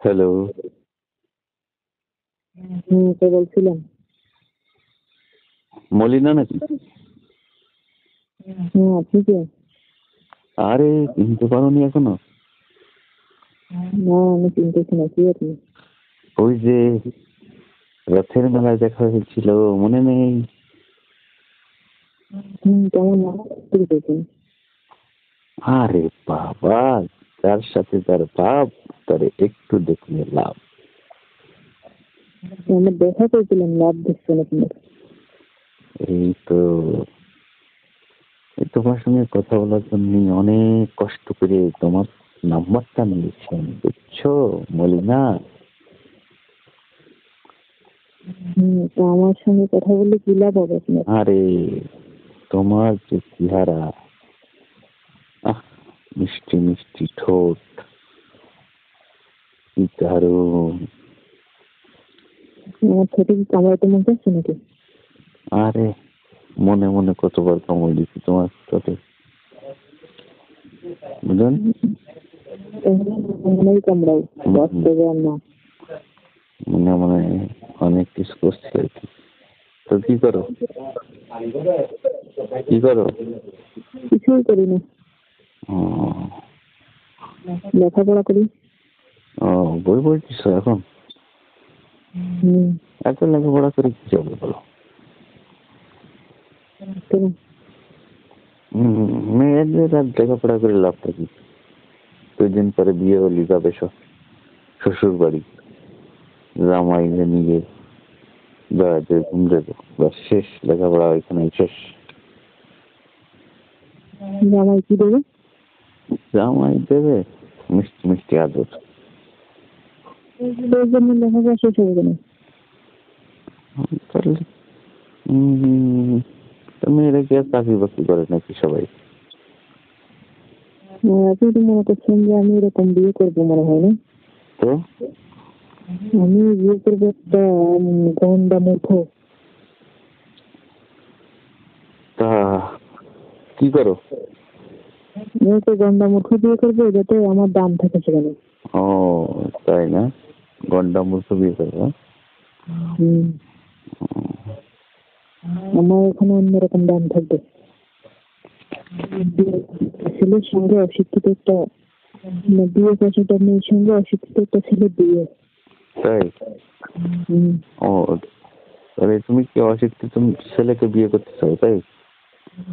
Hello, কে বলছিলেন? মলিনা নাকি? আপনি কে? আরে চিনতে পারোনি এখনো? না, আমি চিনতেছি না। কে আপনি? ওই যে রথের মেলায় দেখা হয়েছিল, মনে নেই? কেমন নাম দেখেছেন? আরে বাবা, তার সাথে তার বাপ, তারে একটু দেখলে লাভ। আমরা দেখা করেছিলাম, লাভ দেখছেন আপনার? এই তো, এই তোমার সঙ্গে কথা বলার জন্য অনেক কষ্ট করে তোমার নাম্বারটা নিয়েছেন, বুঝছো মলিনা? তো আমার সঙ্গে কথা বললে কি লাভ হবে আপনার? আরে তোমার যে চেহারা, আহ, মিষ্টি মিষ্টি ঠোঁট, কি দারুণ। আমার ছোট কি কামড়াতে মন চাচ্ছে নাকি? আরে মনে মনে কতবার কামড় দিচ্ছি তোমার সাথে, বুঝলেন? মনেই কামড়াই, বাস্তবে আর না। মনে মনে অনেক কিছু করছি আর কি। তো কি করো? কি করো? কিছুই করি না, ও, লেখাপড়া করি। ও, বই পড়ছিস এখন? হম। এত লেখাপড়া করে কি হবে বলো? কেন? মেয়েদের আর লেখাপড়া করে লাভটা কি? 2 দিন পরে বিয়ে হলি যাবে শ্বশুর বাড়ি, জামাই নিয়ে বেড়াতে ঘুমতে, বাস শেষ, লেখাপড়া এখানে শেষ। জামাই কি দেবে? জামাই দেবে মিষ্টি মিষ্টি আদর। ওর জন্য লেখাপড়া শেষ হবে কেন? তাহলে মেয়েরা কি আর চাকরি বাকরি করে নাকি সবাই? আপনি তো মনে করছেন যে আমি এরকম বিয়ে করবো, মনে হয় না। তো আমি বিয়ে করবো একটা গন্ডা মূর্খ। তা কি করো? আমি তো গন্ডা মূর্খ বিয়ে করবো, যাতে আমার দাম থাকে সেখানে। ও, তাই না? গন্ডা মূর্খ বিয়ে করবো? হম। আমার এখানে অন্যরকম দাম থাকবে। ছেলের সঙ্গে অশিক্ষিত একটা, বিয়ে করছে একটা মেয়ের সঙ্গে অশিক্ষিত একটা ছেলের বিয়ে। তাই? হম। ও, তাহলে তুমি কি অশিক্ষিত ছেলেকে বিয়ে করতে চাও, তাই?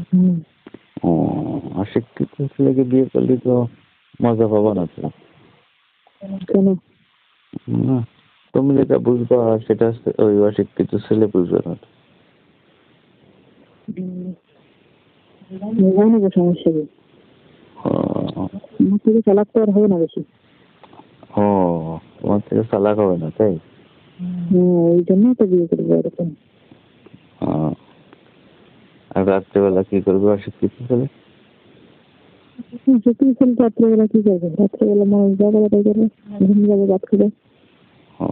হম। ও, অশিক্ষিত ছেলেকে বিয়ে করলে তো মজা পাবা না তো। কেন? না, তুমি যেটা বুঝবা সেটা ওই অশিক্ষিত ছেলে বুঝবে না। জানো সমস্যা কি? ও, আমার থেকে চালাক তো আর হবে না বেশি। ও, তোমার থেকে চালাক হবে না, তাই? এই জন্য তো বিয়ে করবো এরকম। ও, আর রাত্রেবেলা কি করবে অশিক্ষিত ছেলে? সত্যি ছেলে রাত্রেবেলা কি করবে? রাত্রেবেলা মানুষ যা করে তাই করবে, ঘুম যাবে, রাত খেলে। ও,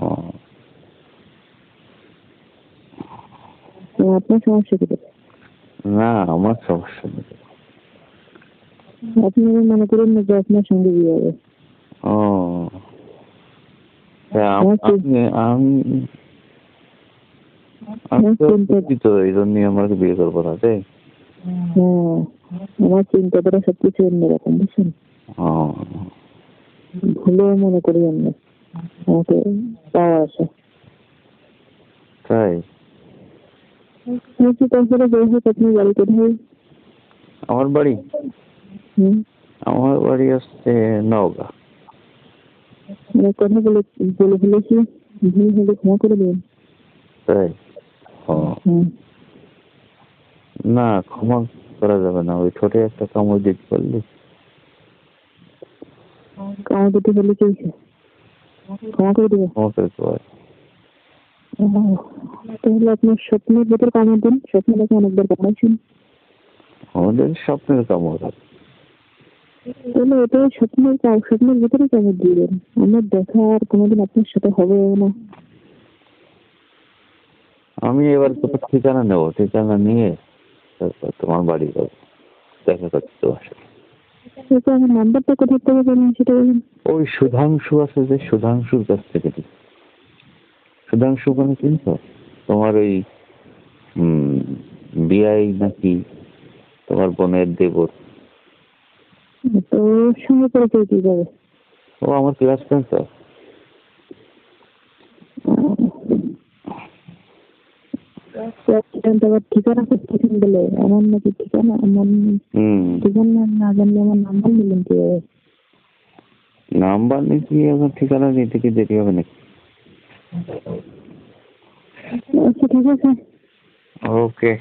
আপনার সমস্যা কি? না, আমার সমস্যা নেই। আপনি মনে করেন না যে আপনার সঙ্গে বিয়ে হবে। ও, আমি আমি আমি তো শিক্ষিত, এই জন্যই আমাকে বিয়ে করবো না, তাই? হ্যাঁ, আমার চিন্তাধারা সবকিছু অন্যরকম, বুঝছেন? ও, ভুলেও মনে করি অন্য আমাকে পাওয়া আসা। তাই? তারপরে যাই হোক, আপনি বাড়ি কোথায়? আমার বাড়ি, হম। আমার বাড়ি হচ্ছে নওগাঁ। কথা বলে বলে ফেলেছি, ভুল হলে ক্ষমা করে দেবেন। তাই? ও, না, ক্ষমা করা যাবে না, ওই ঠোঁটে একটা কামড় দিতে পারলি। কামড় দিতে বলে কি ক্ষমা করে দেবো? ক্ষমা করে দেবো। তাহলে আপনার স্বপ্নের ভেতর কামড় দেন, স্বপ্ন দেখে অনেকবার কামড়াইছেন। আমাদের স্বপ্নের কামড়। তাহলে ওটাই স্বপ্নের ভেতরে কামড় দিয়ে দেন। আমার দেখা আর কোনোদিন আপনার সাথে হবে না। আমি এবার তোর ঠিকানা নেবো, ঠিকানা নিয়ে তারপর তোমার বাড়ি যাবো, দেখা করতে তোমার সাথে। তো আমার নাম্বারটা কোথা থেকে পেলেন সেটা বলুন। ওই সুধাংশু আছে যে, সুধাংশুর কাছ থেকে দিই। সুধাংশু মানে চিনতো? তোমার ওই বিআই নাকি তোমার বোনের দেবর। তো ওর সঙ্গে পরিচয় কি যাবে? ও আমার ক্লাস ফ্রেন্ড তো। আবার ঠিকানা করতেছেন বলে আমার নাকি ঠিকানা আমার ঠিকানা না জানলে আমার নাম্বার নিলেন কিভাবে? নাম্বার নিতে এখন ঠিকানা নিতে কি দেরি হবে নাকি? আচ্ছা ঠিক আছে। ওকে।